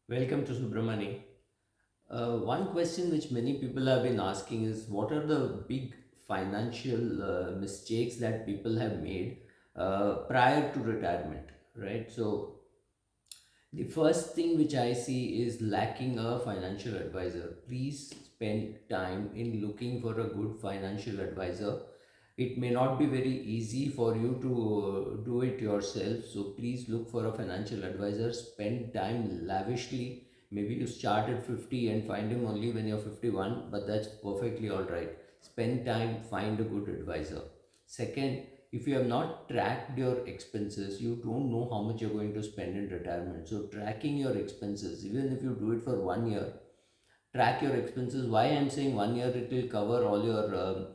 Welcome to Subramani. One question which many people have been asking is what are the big financial mistakes that people have made prior to retirement, right? So, the first thing which I see is lacking a financial advisor. Please spend time in looking for a good financial advisor. It may not be very easy for you to do it yourself, so please look for a financial advisor. Spend time lavishly. Maybe you start at 50 and find him only when you're 51, but that's perfectly all right. Spend time, find a good advisor. Second, if you have not tracked your expenses, you don't know how much you're going to spend in retirement. So tracking your expenses, even if you do it for 1 year, track your expenses. Why I'm saying 1 year, it will cover all your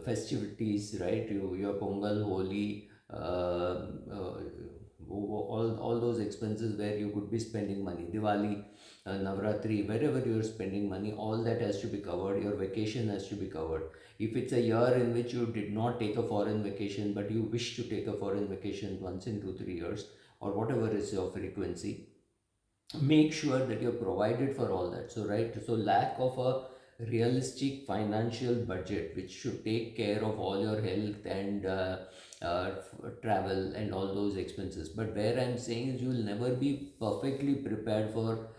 festivities, right? Your Pongal, Holi, all those expenses where you could be spending money, Diwali, Navratri, wherever you're spending money, all that has to be covered. Your vacation has to be covered. If it's a year in which you did not take a foreign vacation but you wish to take a foreign vacation once in 2 3 years, or whatever is your frequency, make sure that you're provided for all that. So right, so lack of a realistic financial budget which should take care of all your health and travel and all those expenses. But where I'm saying is, you will never be perfectly prepared for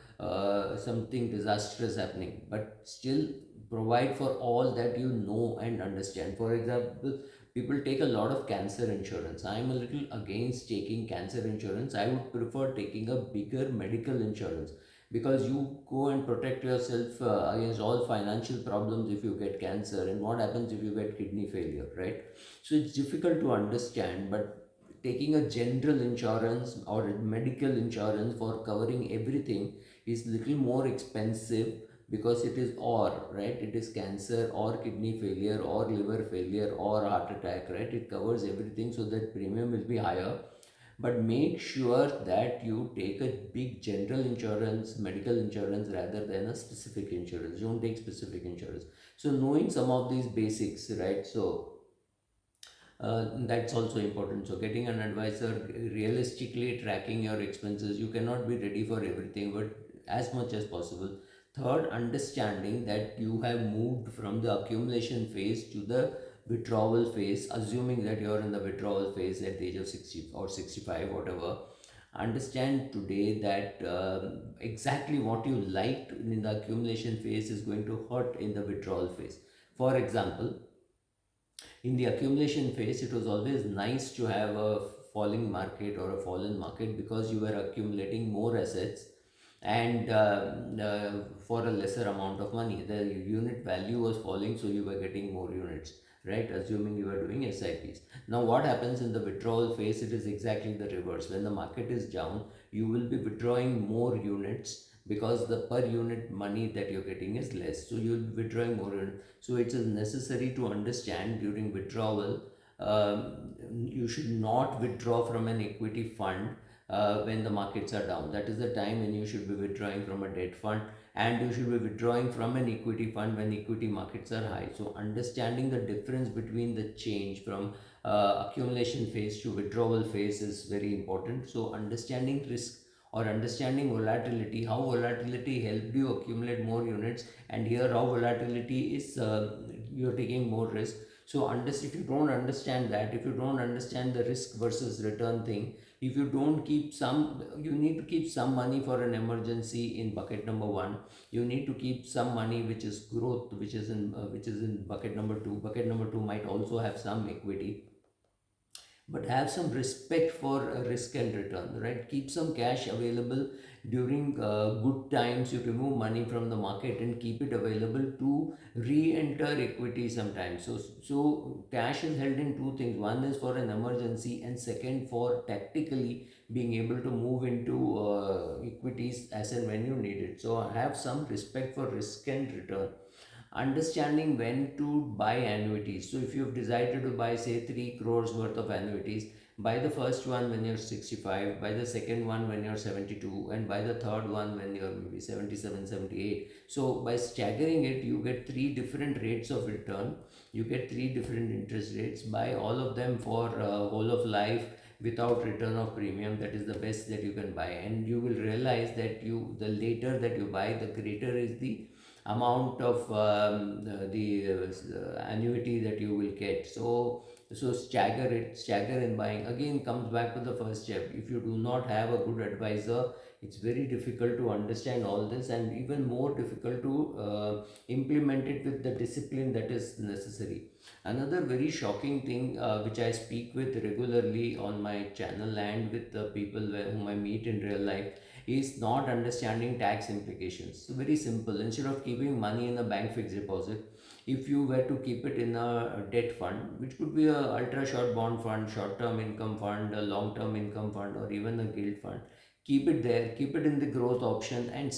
something disastrous happening, but still provide for all that you know and understand. For example, people take a lot of cancer insurance. I am a little against taking cancer insurance. I would prefer taking a bigger medical insurance, because you go and protect yourself against all financial problems if you get cancer, and what happens if you get kidney failure, right? So it's difficult to understand, but taking a general insurance or a medical insurance for covering everything is little more expensive, because it is or, right, it is cancer or kidney failure or liver failure or heart attack, right? It covers everything, so that premium will be higher. But make sure that you take a big general insurance, medical insurance, rather than a specific insurance. Don't take specific insurance. So knowing some of these basics, right? So that's also important. So getting an advisor, realistically tracking your expenses. You cannot be ready for everything, but as much as possible. Third, understanding that you have moved from the accumulation phase to the withdrawal phase, assuming that you're in the withdrawal phase at the age of 60 or 65, whatever. Understand today that exactly what you liked in the accumulation phase is going to hurt in the withdrawal phase. For example, in the accumulation phase, it was always nice to have a falling market or a fallen market, because you were accumulating more assets and for a lesser amount of money. The unit value was falling, so you were getting more units, right? Assuming you were doing SIPs. Now, what happens in the withdrawal phase? It is exactly the reverse. When the market is down, you will be withdrawing more units, because the per unit money that you're getting is less. So you'll be withdrawing more units. So it is necessary to understand during withdrawal, you should not withdraw from an equity fund when the markets are down. That is the time when you should be withdrawing from a debt fund, and you should be withdrawing from an equity fund when equity markets are high. So understanding the difference between the change from accumulation phase to withdrawal phase is very important. So understanding risk or understanding volatility, how volatility helped you accumulate more units, and here how volatility is, you're taking more risk. So if you don't understand that, if you don't understand the risk versus return thing, if you don't keep some, you need to keep some money for an emergency in bucket number one. You need to keep some money which is growth, which is in bucket number two. Bucket number two might also have some equity, but have some respect for risk and return, right? Keep some cash available during good times. You remove money from the market and keep it available to re-enter equity sometimes. So cash is held in two things. One is for an emergency, and second for tactically being able to move into equities as and when you need it. So have some respect for risk and return. Understanding when to buy annuities. So if you've decided to buy say 3 crores worth of annuities, buy the first one when you're 65, buy the second one when you're 72, and buy the third one when you're maybe 77, 78. So by staggering it, you get three different rates of return, you get three different interest rates. Buy all of them for whole of life without return of premium, that is the best that you can buy. And you will realize that the later that you buy, the greater is the amount of the annuity that you will get. So stagger in buying. Again, comes back to the first step. If you do not have a good advisor, it's very difficult to understand all this, and even more difficult to implement it with the discipline that is necessary. Another very shocking thing, which I speak with regularly on my channel and with the people whom I meet in real life, is not understanding tax implications. So very simple. Instead of keeping money in a bank fixed deposit, if you were to keep it in a debt fund, which could be a ultra short bond fund, short term income fund, a long term income fund, or even a gilt fund, keep it there, keep it in the growth option, and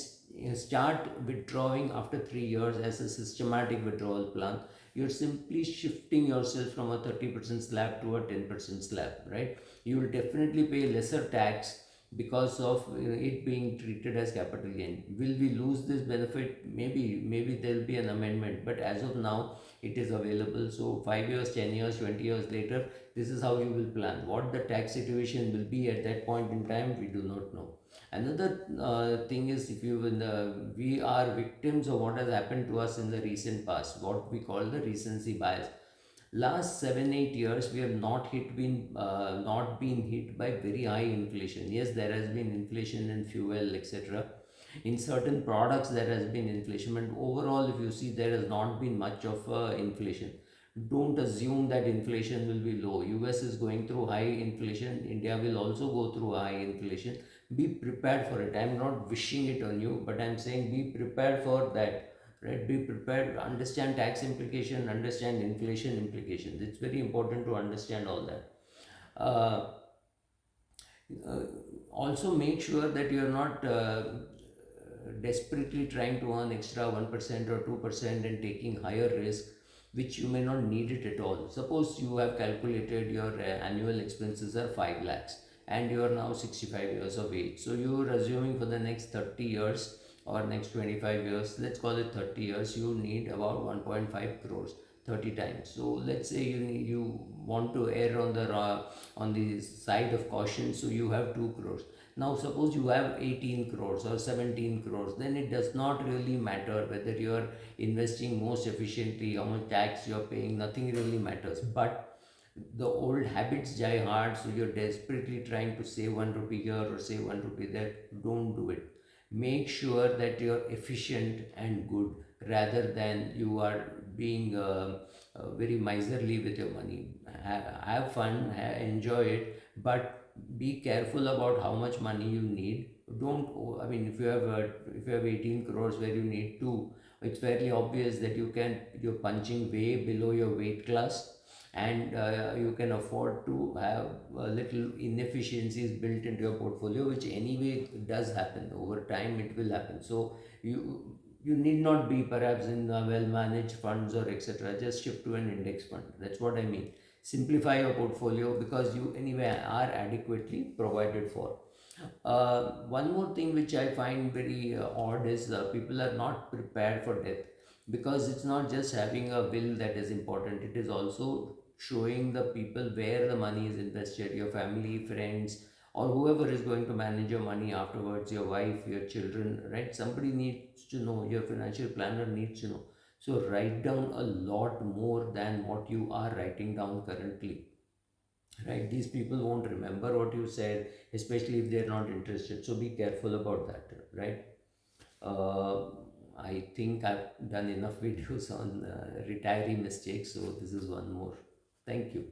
start withdrawing after 3 years as a systematic withdrawal plan. You're simply shifting yourself from a 30% slab to a 10% slab, right? You will definitely pay lesser tax because of it being treated as capital gain. Will we lose this benefit? Maybe there'll be an amendment, but as of now, it is available. So 5 years, 10 years, 20 years later, this is how you will plan. What the tax situation will be at that point in time, we do not know. Another thing is, if you in the we are victims of what has happened to us in the recent past, what we call the recency bias. Last 7 8 years, we have not been hit by very high inflation. Yes, there has been inflation in fuel, etc. In certain products, there has been inflation, but overall, if you see, there has not been much of inflation. Don't assume that inflation will be low. US is going through high inflation. India will also go through high inflation. Be prepared for it. I'm not wishing it on you, but I'm saying be prepared for that. Right? Be prepared. Understand tax implication. Understand inflation implications. It's very important to understand all that. Uh, uh, Also make sure that you're not desperately trying to earn extra 1% or 2% and taking higher risk, which you may not need it at all. Suppose you have calculated your annual expenses are 5 lakhs and you are now 65 years of age. So you are assuming for the next 30 years or next 25 years, let's call it 30 years, you need about 1.5 crores 30 times. So let's say you want to err on the side of caution, so you have 2 crores. Now suppose you have 18 crores or 17 crores, then it does not really matter whether you are investing most efficiently, how much tax you are paying, nothing really matters. But the old habits die hard, so you're desperately trying to save 1 rupee here or save 1 rupee there. Don't do it. Make sure that you're efficient and good, rather than you are being very miserly with your money. Have fun, enjoy it, but be careful about how much money you need. Don't, I mean, if you have 18 crores where you need two, it's fairly obvious that you're punching way below your weight class, and you can afford to have little inefficiencies built into your portfolio, which anyway does happen over time. It will happen. So you need not be perhaps in well managed funds or etc. Just shift to an index fund. That's what I mean. Simplify your portfolio because you anyway are adequately provided for. One more thing which I find very odd is people are not prepared for death, because it's not just having a will that is important, it is also showing the people where the money is invested, your family, friends, or whoever is going to manage your money afterwards, your wife, your children, right? Somebody needs to know, your financial planner needs to know. So write down a lot more than what you are writing down currently, right? These people won't remember what you said, especially if they're not interested. So be careful about that, right? uh, I think I've done enough videos on retiree mistakes, so this is one more. Thank you.